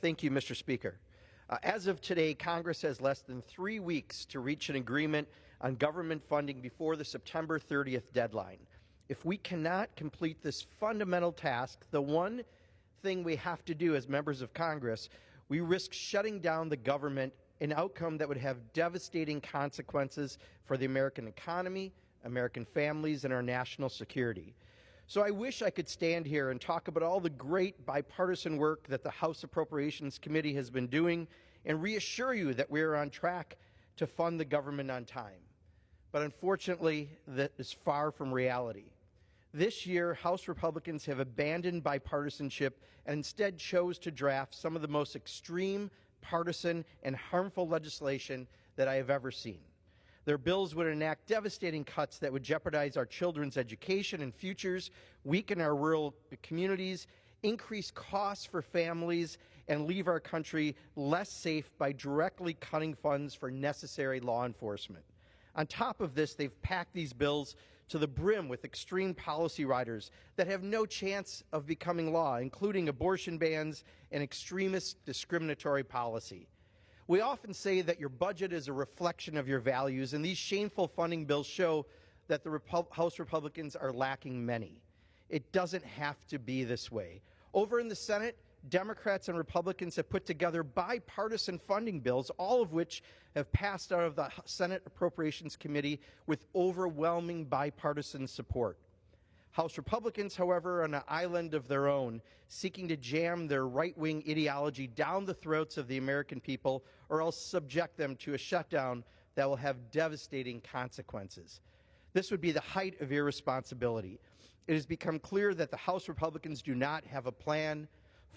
Thank you, Mr. Speaker. As of today, Congress has less than 3 weeks to reach an agreement on government funding before the September 30th deadline. If we cannot complete this fundamental task, the one thing we have to do as members of Congress, we risk shutting down the government, an outcome that would have devastating consequences for the American economy, American families, and our national security. So I wish I could stand here and talk about all the great bipartisan work that the House Appropriations Committee has been doing and reassure you that we are on track to fund the government on time. But unfortunately, that is far from reality. This year, House Republicans have abandoned bipartisanship and instead chose to draft some of the most extreme, partisan, and harmful legislation that I have ever seen. Their bills would enact devastating cuts that would jeopardize our children's education and futures, weaken our rural communities, increase costs for families, and leave our country less safe by directly cutting funds for necessary law enforcement. On top of this, they've packed these bills to the brim with extreme policy riders that have no chance of becoming law, including abortion bans and extremist discriminatory policy. We often say that your budget is a reflection of your values, and these shameful funding bills show that the House Republicans are lacking many. It doesn't have to be this way. Over in the Senate, Democrats and Republicans have put together bipartisan funding bills, all of which have passed out of the Senate Appropriations Committee with overwhelming bipartisan support. House Republicans, however, are on an island of their own, seeking to jam their right-wing ideology down the throats of the American people or else subject them to a shutdown that will have devastating consequences. This would be the height of irresponsibility. It has become clear that the House Republicans do not have a plan.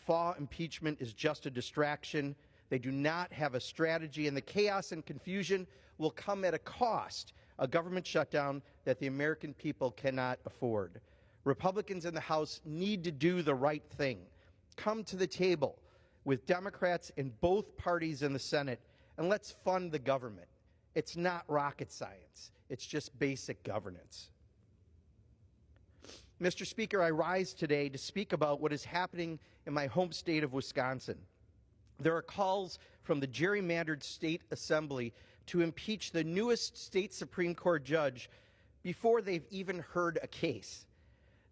FAW impeachment is just a distraction. They do not have a strategy, and the chaos and confusion will come at a cost, a government shutdown that the American people cannot afford. Republicans in the House need to do the right thing. Come to the table with Democrats in both parties in the Senate, and let's fund the government. It's not rocket science. It's just basic governance. Mr. Speaker, I rise today to speak about what is happening in my home state of Wisconsin. There are calls from the gerrymandered state assembly to impeach the newest state Supreme Court judge before they've even heard a case.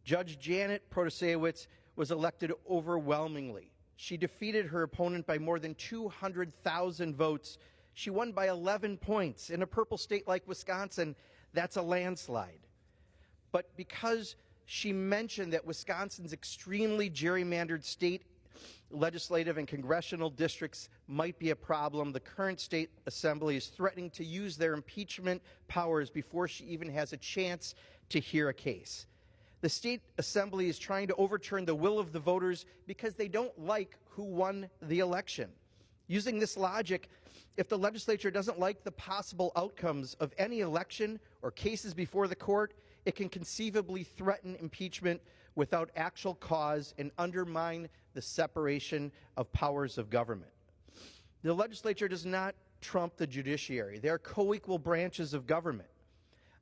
Judge Janet Protasiewicz was elected overwhelmingly. She defeated her opponent by more than 200,000 votes. She won by 11 points. In a purple state like Wisconsin, that's a landslide. But because she mentioned that Wisconsin's extremely gerrymandered state legislative and congressional districts might be a problem, the current state assembly is threatening to use their impeachment powers before she even has a chance to hear a case. The state assembly is trying to overturn the will of the voters because they don't like who won the election. Using this logic, if the legislature doesn't like the possible outcomes of any election or cases before the court, it can conceivably threaten impeachment without actual cause and undermine the separation of powers of government. The legislature does not trump the judiciary. They are co-equal branches of government.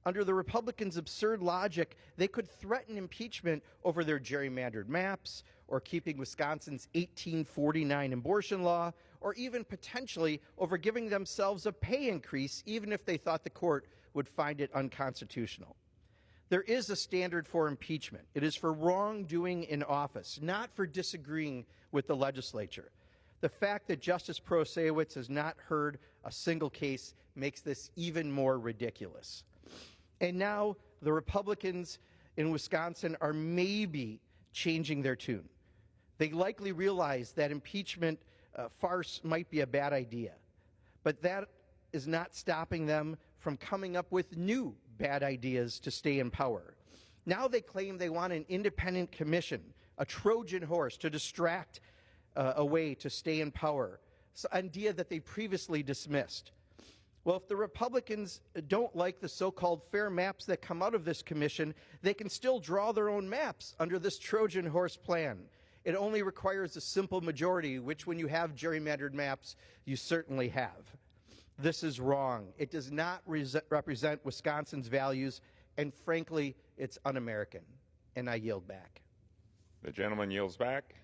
Under the Republicans' absurd logic, they could threaten impeachment over their gerrymandered maps, or keeping Wisconsin's 1849 abortion law, or even potentially over giving themselves a pay increase, even if they thought the court would find it unconstitutional. There is a standard for impeachment. It is for wrongdoing in office, not for disagreeing with the legislature. The fact that Justice Protasiewicz has not heard a single case makes this even more ridiculous. And now the Republicans in Wisconsin are maybe changing their tune. They likely realize that impeachment farce might be a bad idea, but that is not stopping them from coming up with new bad ideas to stay in power. Now they claim they want an independent commission, a Trojan horse to distract a way to stay in power, an idea that they previously dismissed. Well, if the Republicans don't like the so-called fair maps that come out of this commission, they can still draw their own maps under this Trojan horse plan. It only requires a simple majority, which when you have gerrymandered maps, you certainly have. This is wrong. It does not represent Wisconsin's values, and frankly, it's un-American. And I yield back. The gentleman yields back.